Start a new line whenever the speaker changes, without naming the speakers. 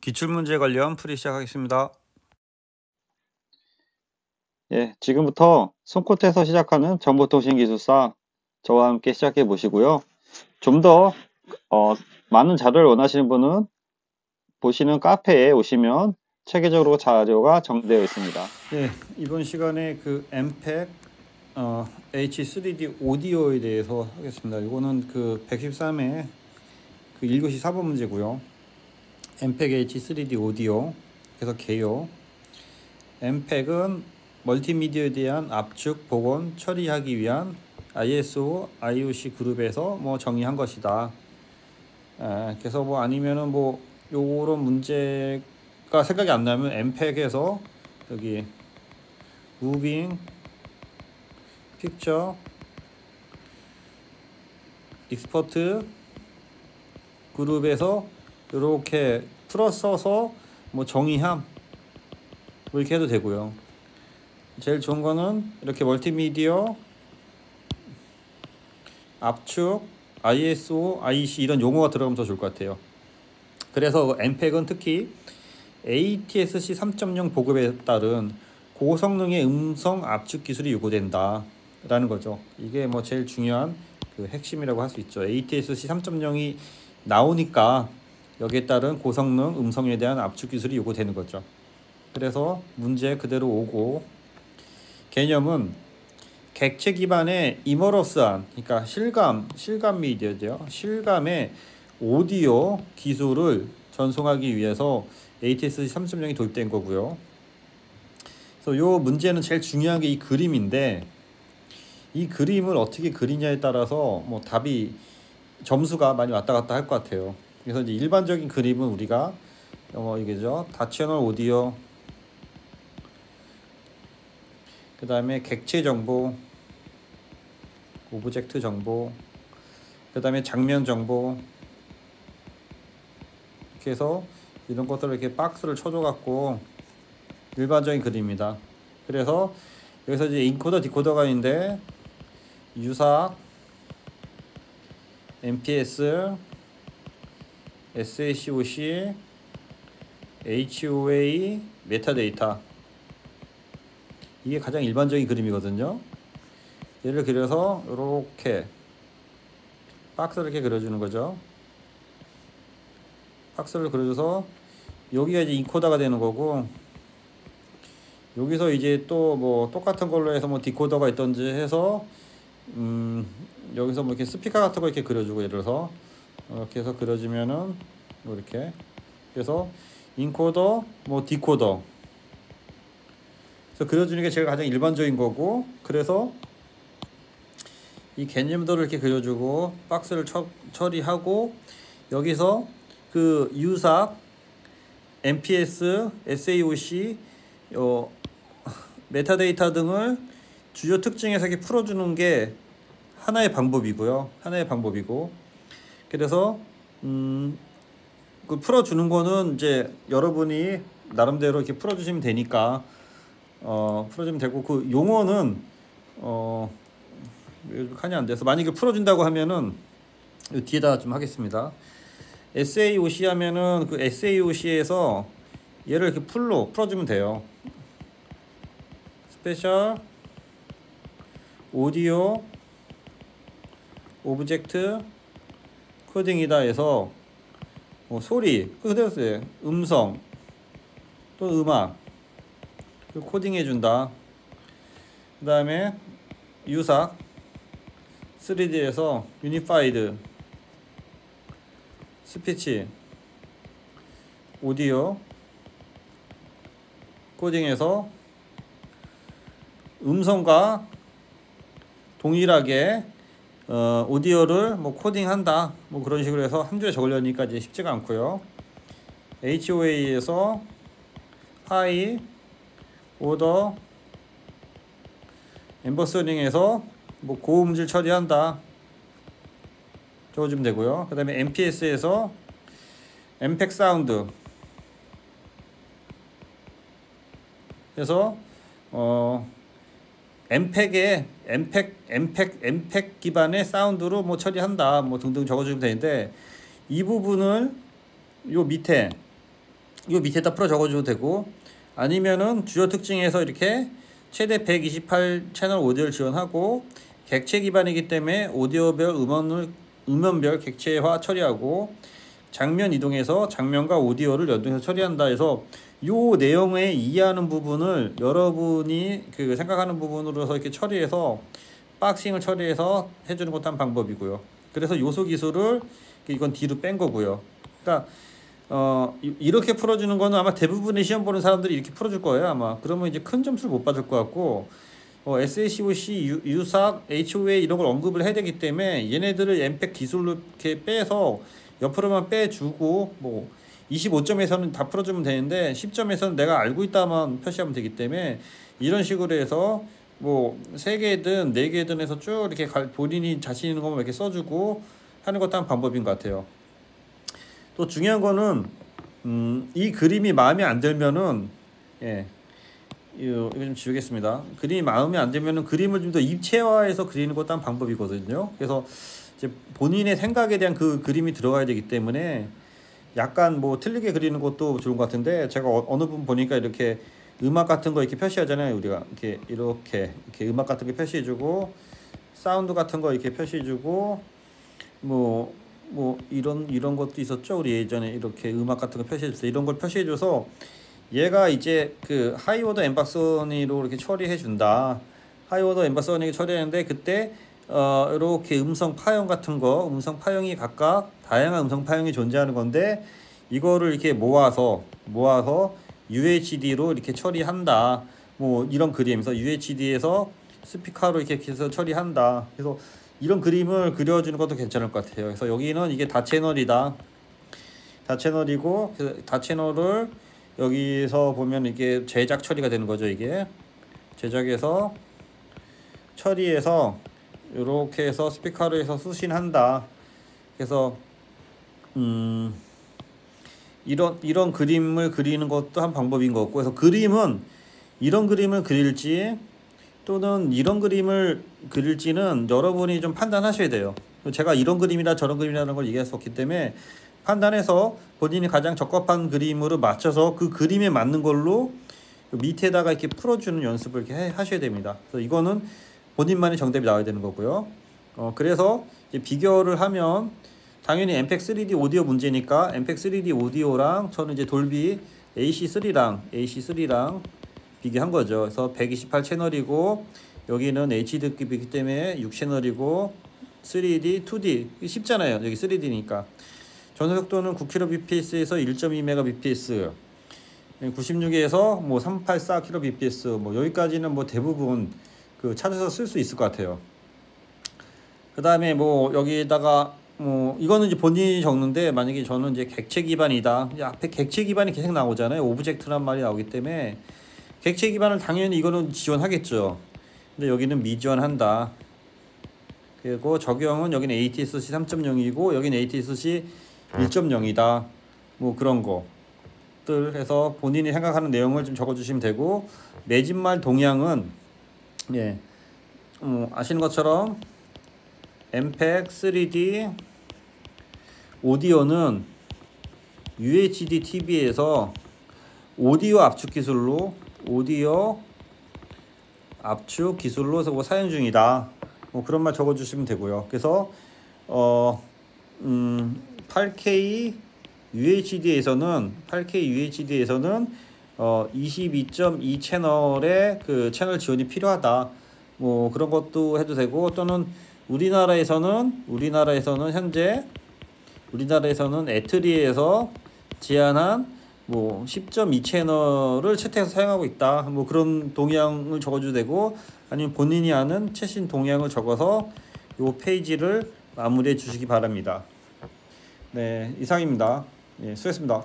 기출문제 관련 풀이 시작하겠습니다.
예, 지금부터 손끝에서 시작하는 정보통신기술사 저와 함께 시작해 보시고요. 좀 더 많은 자료를 원하시는 분은 보시는 카페에 오시면 체계적으로 자료가 정리되어 있습니다.
네, 이번 시간에 그 MPEG H3D 오디오에 대해서 하겠습니다. 이거는 그 113회 그 1교시 4번 문제고요. MPEG H3D 오디오, 그래서 개요. MPEG은 멀티미디어에 대한 압축, 복원, 처리하기 위한 ISO, IOC 그룹에서 뭐 정의한 것이다. 그래서 뭐 아니면은 뭐 요런 문제가 생각이 안 나면 MPEG에서 여기 무빙 픽처 익스퍼트 그룹에서 이렇게 풀어써서 뭐 정의함 뭐 이렇게 해도 되고요. 제일 좋은 거는 이렇게 멀티미디어 압축 ISO, IC 이런 용어가 들어가면 더 좋을 것 같아요. 그래서 MPEG은 특히 ATSC 3.0 보급에 따른 고성능의 음성 압축 기술이 요구된다 라는 거죠. 이게 뭐 제일 중요한 그 핵심이라고 할 수 있죠. ATSC 3.0이 나오니까 여기에 따른 고성능 음성에 대한 압축 기술이 요구되는 거죠. 그래서 문제 그대로 오고, 개념은 객체 기반의 이머러스한, 그러니까 실감 미디어죠. 실감의 오디오 기술을 전송하기 위해서 ATSC 3.0이 도입된 거고요. 그래서 요 문제는 제일 중요한 게 이 그림인데, 이 그림을 어떻게 그리냐에 따라서 뭐 답이 점수가 많이 왔다 갔다 할 것 같아요. 그래서 이제 일반적인 그림은 우리가 이게죠. 다채널 오디오, 그 다음에 객체 정보, 오브젝트 정보, 그 다음에 장면 정보, 이렇게 해서 이런 것들을 이렇게 박스를 쳐줘갖고 일반적인 그림입니다. 그래서 여기서 이제 인코더 디코더가 있는데, 유삭, MPS, SACOC, HOA, 메타데이터, 이게 가장 일반적인 그림이거든요. 얘를 그려서 이렇게 박스를 이렇게 그려주는 거죠. 박스를 그려줘서 여기가 이제 인코더가 되는 거고, 여기서 이제 또 뭐 똑같은 걸로 해서 뭐 디코더가 있던지 해서 여기서 뭐 이렇게 스피커 같은 거 이렇게 그려주고, 예를 들어서 이렇게 해서 그려주면은 뭐 이렇게, 그래서 인코더 뭐 디코더, 그래서 그려주는 게 제일 가장 일반적인 거고, 그래서 이 개념들을 이렇게 그려주고 박스를 처리하고, 여기서 그 유삭, MPS, SAOC, 메타데이터 등을 주요 특징에서 이렇게 풀어주는 게 하나의 방법이고요. 하나의 방법이고, 그래서 그 풀어주는 거는 이제 여러분이 나름대로 이렇게 풀어주시면 되니까 풀어주면 되고, 그 용어는 칸이 안 돼서 만약에 풀어준다고 하면은 뒤에다 좀 하겠습니다. SAOC 하면은 그 SAOC에서 얘를 이렇게 풀로 풀어주면 돼요. 스페셜 오디오 오브젝트 코딩이다 해서 뭐 소리 그대로 써요. 음성 또 음악 코딩 해준다. 그 다음에 유삭 3D에서 유니파이드 스피치 오디오 코딩해서 음성과 동일하게 오디오를 뭐 코딩한다, 뭐 그런 식으로 해서 한 줄에 적으려니까 이제 쉽지가 않고요. HOA에서 하이 오더 엠버서링에서 뭐 고음질 처리한다 적어주면 되고요. 그 다음에 MPS에서 엠팩 사운드, 그래서 엠팩 기반의 사운드로 뭐 처리한다 뭐 등등 적어주면 되는데, 이 부분을 요 밑에 이 밑에다 풀어 적어줘도 되고, 아니면은 주요 특징에서 이렇게 최대 128 채널 오디오를 지원하고 객체 기반이기 때문에 오디오별 음원별 객체화 처리하고 장면 이동해서 장면과 오디오를 연동해서 처리한다 해서 요 내용에 이해하는 부분을 여러분이 그 생각하는 부분으로서 이렇게 처리해서 박싱을 처리해서 해주는 것도 한 방법이고요. 그래서 요소 기술을 이건 뒤로 뺀 거고요. 그러니까 이렇게 풀어주는 거는 아마 대부분의 시험 보는 사람들이 이렇게 풀어줄 거예요 아마. 그러면 이제 큰 점수를 못 받을 것 같고, SACOC, 유삭, HOA 이런 걸 언급을 해야 되기 때문에 얘네들을 엠팩 기술로 이렇게 빼서 옆으로만 빼주고, 뭐 25점에서는 다 풀어주면 되는데 10점에서는 내가 알고 있다만 표시하면 되기 때문에 이런 식으로 해서 뭐 3개든 4개든 해서 쭉 이렇게 본인이 자신 있는 것만 이렇게 써주고 하는 것도 한 방법인 것 같아요. 또 중요한 거는 이 그림이 마음에 안 들면은 이거 좀 지우겠습니다. 그림이 마음에 안 들면은 그림을 좀 더 입체화해서 그리는 것도 한 방법이거든요. 그래서 이제 본인의 생각에 대한 그 그림이 들어가야 되기 때문에 약간 뭐 틀리게 그리는 것도 좋은 것 같은데, 제가 어느 분 보니까 이렇게 음악 같은 거 이렇게 표시하잖아요. 우리가 이렇게 음악 같은 거 표시해주고 사운드 같은 거 이렇게 표시해주고 뭐 이런 것도 있었죠. 우리 예전에 이렇게 음악 같은 거 표시해줬어요. 이런 걸 표시해줘서 얘가 이제 그 하이오더 엠박서니로 이렇게 처리해준다. 하이오더 엠박서니 처리하는데 그때 이렇게 음성 파형 같은 거, 음성 파형이 각각 다양한 음성 파형이 존재하는 건데 이거를 이렇게 모아서 UHD로 이렇게 처리한다. 뭐 이런 그림에서 UHD에서 스피커로 이렇게 해서 처리한다. 그래서 이런 그림을 그려주는 것도 괜찮을 것 같아요. 그래서 여기는 이게 다채널이다. 다채널이고 다채널을 여기서 보면 이게 제작 처리가 되는 거죠. 이게 제작해서 처리해서 이렇게 해서 스피커로 해서 수신한다. 그래서 이런 그림을 그리는 것도 한 방법인 것 같고, 그래서 그림은 이런 그림을 그릴지 또는 이런 그림을 그릴지는 여러분이 좀 판단하셔야 돼요. 제가 이런 그림이라 저런 그림이라는 걸 얘기할 수 없기 때문에 판단해서 본인이 가장 적합한 그림으로 맞춰서 그 그림에 맞는 걸로 밑에다가 이렇게 풀어주는 연습을 이렇게 하셔야 됩니다. 그래서 이거는 본인만의 정답이 나와야 되는 거고요. 그래서 이제 비교를 하면 당연히 엠팩 3D 오디오 문제니까 엠팩 3D 오디오랑 저는 이제 돌비 AC3랑 비교한 거죠. 그래서 128 채널이고 여기는 HD급이기 때문에 6채널이고 3D, 2D 쉽잖아요. 여기 3D니까. 전송 속도는 9kbps에서 1.2mbps, 96에서 뭐 384kbps, 뭐 여기까지는 뭐 대부분 그 찾아서 쓸 수 있을 것 같아요. 그 다음에 뭐 여기다가 뭐 이거는 이제 본인이 적는데, 만약에 저는 이제 객체 기반이다. 앞에 객체 기반이 계속 나오잖아요. 오브젝트란 말이 나오기 때문에 객체 기반을 당연히 이거는 지원하겠죠. 근데 여기는 미지원한다. 그리고 적용은 여기는 ATSC 3.0이고 여기는 ATSC 1.0이다. 뭐 그런 것들 해서 본인이 생각하는 내용을 좀 적어주시면 되고, 매진말 동향은 아시는 것처럼 엠팩 3D 오디오는 UHD TV에서 오디오 압축 기술로 사용 중이다. 뭐 그런 말 적어주시면 되고요. 그래서 8K UHD에서는 22.2 채널의 그 채널 지원이 필요하다. 뭐 그런 것도 해도 되고, 또는 우리나라에서는 현재 애트리에서 제한한 뭐 10.2 채널을 채택해서 사용하고 있다. 뭐 그런 동향을 적어줘도 되고, 아니면 본인이 아는 최신 동향을 적어서 요 페이지를 마무리해 주시기 바랍니다. 네, 이상입니다. 수고했습니다.